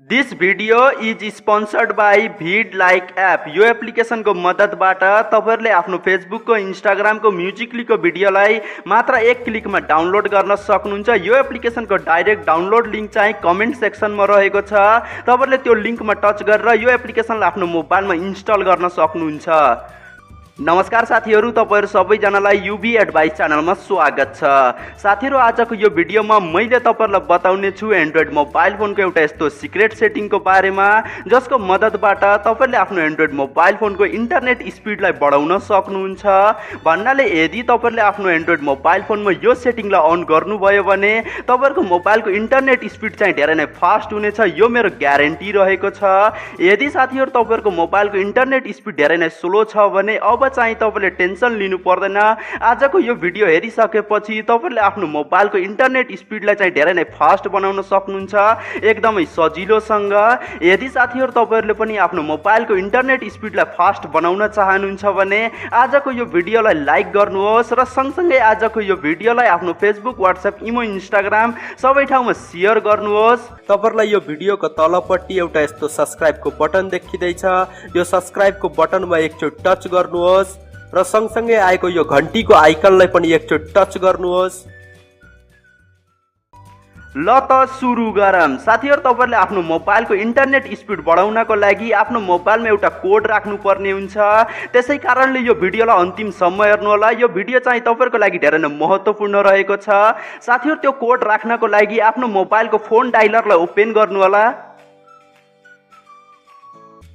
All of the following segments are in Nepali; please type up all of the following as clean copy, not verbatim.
This video is sponsored by भिड लाइक एप। यो एप्लिकेसनको मद्दतबाट तपाईहरुले आफ्नो फेसबुकको इन्स्टाग्रामको म्युजिकलीको भिडियोलाई मात्र एक क्लिकमा डाउनलोड गर्न सक्नुहुन्छ। यो एप्लिकेसनको डाइरेक्ट डाउनलोड लिंक चाहिँ कमेन्ट सेक्सनमा रहेको छ। तपाईहरुले त्यो लिंकमा टच गरेर यो एप्लिकेसनलाई आफ्नो मोबाइलमा इन्स्टल गर्न सक्नुहुन्छ। नमस्कार साथीहरु, तपाईहरु सबैजनालाई UvAdvice च्यानलमा स्वागत छ। साथीहरु, आजको यो भिडियोमा मैले तपाईहरुलाई बताउने छु एन्ड्रोइड मोबाइल फोनको एउटा यस्तो सिक्रेट सेटिङको बारेमा जसको मद्दतबाट तपाईहरुले आफ्नो एन्ड्रोइड मोबाइल फोनको इन्टरनेट स्पिडलाई बढाउन सक्नुहुन्छ। भन्नाले यदि तपाईहरुले आफ्नो एन्ड्रोइड मोबाइल फोनमा यो सेटिङलाई अन गर्नुभयो भने तपाईहरुको मोबाइलको इन्टरनेट स्पिड चाहिँ धेरै नै फास्ट हुनेछ। यो मेरो ग्यारेन्टी रहेको छ। यदि साथीहरु तपाईहरुको मोबाइलको इन्टरनेट स्पिड धेरै नै स्लो छ भने अब चाहिँ तपाईले टेन्सन लिनु पर्दैन। आजको यो भिडियो हेरिसकेपछि तपाईले आफ्नो मोबाइलको इन्टरनेट स्पिडलाई चाहिँ धेरै नै फास्ट बनाउन सक्नुहुन्छ, एकदमै सजिलोसँग। यदि साथीहरु तपाईहरुले पनि आफ्नो मोबाइलको इन्टरनेट स्पिडलाई फास्ट बनाउन चाहनुहुन्छ भने आजको यो भिडियोलाई लाइक गर्नुहोस् र सँगसँगै आजको यो भिडियोलाई आफ्नो फेसबुक, व्हाट्सएप, इमो, इन्स्टाग्राम सबै ठाउँमा शेयर गर्नुहोस्। तपाईहरुलाई यो भिडियोको तलपट्टि एउटा यस्तो सब्स्क्राइबको बटन देखिँदैछ। यो सब्स्क्राइबको बटनमा एकचोटि टच गर्नुहोस् र सँगसँगै आएको यो घण्टीको आइकनलाई पनि एकचोटि टच गर्नुहोस्। ल त सुरु गरौँ। साथीहरु, तपाईहरुले आफ्नो मोबाइलको इन्टरनेट स्पिड बढाउनको लागि आफ्नो मोबाइलमा एउटा कोड राख्नु पर्ने हुन्छ। त्यसै कारणले यो भिडियोलाई अन्तिमसम्म हेर्नु होला। यो भिडियो चाहिँ तपाईहरुको लागि धेरै नै महत्त्वपूर्ण रहेको छ। साथीहरु, त्यो कोड राख्नको लागि आफ्नो मोबाइलको फोन डायलरलाई ओपन गर्नु होला।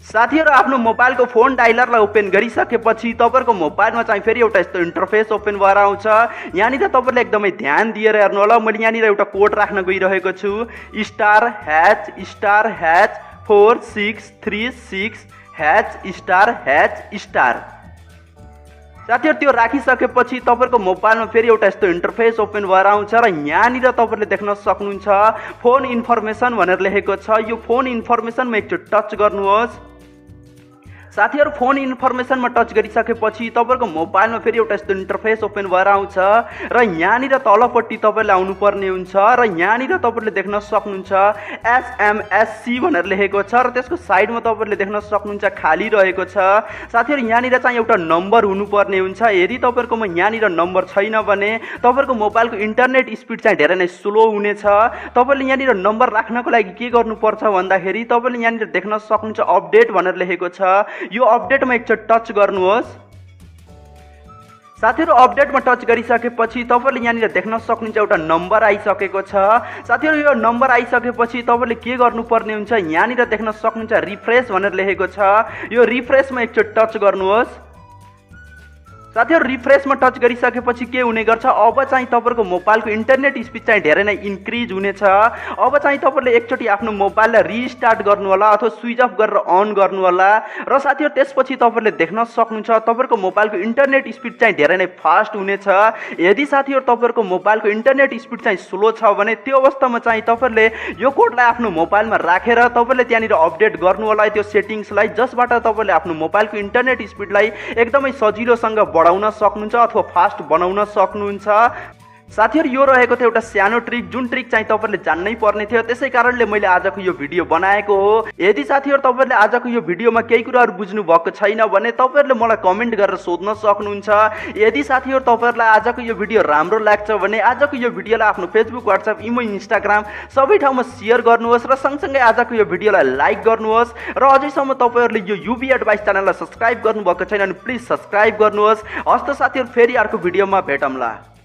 साथीहरु, आफ्नो मोबाइलको फोन डायलरलाई ओपन गरिसकेपछि तपाईहरुको मोबाइलमा चाहिँ फेरि एउटा यस्तो इन्टरफेस ओपन भएर आउँछ। यहाँनिर तपाईहरुले एकदमै ध्यान दिएर हेर्नु होला। मैले यहाँनिर एउटा कोड राख्न गइरहेको छु, *##4636##*. साथीहरु, त्यो राखिसकेपछि तपाईहरुको मोबाइलमा फेरि एउटा यस्तो इन्टरफेस ओपन भएर आउँछ र यहाँनिर तपाईहरुले देख्न सक्नुहुन्छ फोन इन्फर्मेसन भनेर लेखेको छ। यो फोन इन्फर्मेसनमा एकचोटि टच गर्नुहोस्। साथीहरु, फोन इन्फर्मेसनमा टच गरिसकेपछि तपाईहरुको मोबाइलमा फेरि एउटा यस्तो इन्टरफेस ओपन भएर आउँछ र यहाँनिर तलपट्टि तपाईहरुले आउनु पर्ने हुन्छ र यहाँनिर तपाईहरुले देख्न सक्नुहुन्छ SMSC भनेर लेखेको छ र त्यसको साइडमा तपाईहरुले देख्न सक्नुहुन्छ खाली रहेको छ। साथीहरु, यहाँनिर चाहिँ एउटा नम्बर हुनुपर्ने हुन्छ। यदि तपाईहरुकोमा यहाँनिर नम्बर छैन भने तपाईहरुको मोबाइलको इन्टरनेट स्पिड चाहिँ धेरै नै स्लो हुनेछ। तपाईले यहाँनिर नम्बर राख्नको लागि के गर्नुपर्छ भन्दाखेरि तपाईले यहाँनिर देख्न सक्नुहुन्छ अपडेट भनेर लेखेको छ। यो अपडेटमा एकचोटि टच गर्नुहोस्। साथीहरु, अपडेटमा टच गरिसकेपछि तपाईले यहाँनिर देख्न सक्नुहुन्छ एउटा नम्बर आइसकेको छ। साथीहरु, यो नम्बर आइसकेपछि तपाईले के गर्नुपर्ने हुन्छ, यहाँनिर देख्न सक्नुहुन्छ रिफ्रेश भनेर लेखेको छ। यो रिफ्रेशमा एकचोटि टच गर्नुहोस्। साथीहरु, रिफ्रेशमा टच गरिसकेपछि के हुने गर्छ, अब चाहिँ तपाईहरुको मोबाइलको इन्टरनेट स्पिड चाहिँ धेरै नै इन्क्रिज हुनेछ। अब चाहिँ तपाईहरुले एकचोटि आफ्नो मोबाइललाई रिस्टार्ट गर्नु होला अथवा स्विच अफ गरेर अन गर्नु होला र साथीहरु त्यसपछि तपाईहरुले देख्न सक्नुहुन्छ तपाईहरुको मोबाइलको इन्टरनेट स्पिड चाहिँ धेरै नै फास्ट हुनेछ। यदि साथीहरु तपाईहरुको मोबाइलको इन्टरनेट स्पिड चाहिँ स्लो छ भने त्यो अवस्थामा चाहिँ तपाईहरुले यो कोडलाई आफ्नो मोबाइलमा राखेर तपाईहरुले त्यहाँनिर अपडेट गर्नु होला त्यो सेटिङ्सलाई, जसबाट तपाईहरुले आफ्नो मोबाइलको इन्टरनेट स्पिडलाई एकदमै सजिलोसँग बढाउन सक्नुहुन्छ अथवा फास्ट बनाउन सक्नुहुन्छ। साथीहरु, यो रहेको थियो एउटा सानो ट्रिक, जुन ट्रिक चाहिँ तपाईहरुले जान्नै पर्ने थियो। त्यसै कारणले मैले आजको यो भिडियो बनाएको हो। यदि साथीहरु तपाईहरुले आजको यो भिडियोमा केही कुराहरु बुझ्नु भएको छैन भने तपाईहरुले मलाई कमेन्ट गरेर सोध्न सक्नुहुन्छ। यदि साथीहरु तपाईहरुलाई आजको यो भिडियो राम्रो लाग्छ भने आजको यो भिडियोलाई आफ्नो फेसबुक, व्हाट्सएप, इमो, इन्स्टाग्राम सबै ठाउँमा शेयर गर्नुहोस् र सँगसँगै आजको यो भिडियोलाई लाइक गर्नुहोस् र अझैसम्म तपाईहरुले यो UvAdvice च्यानललाई सब्स्क्राइब गर्नुभएको छैन भने प्लिज सब्स्क्राइब गर्नुहोस्। हस्त साथीहरु, फेरि अर्को भिडियोमा भेटौँला।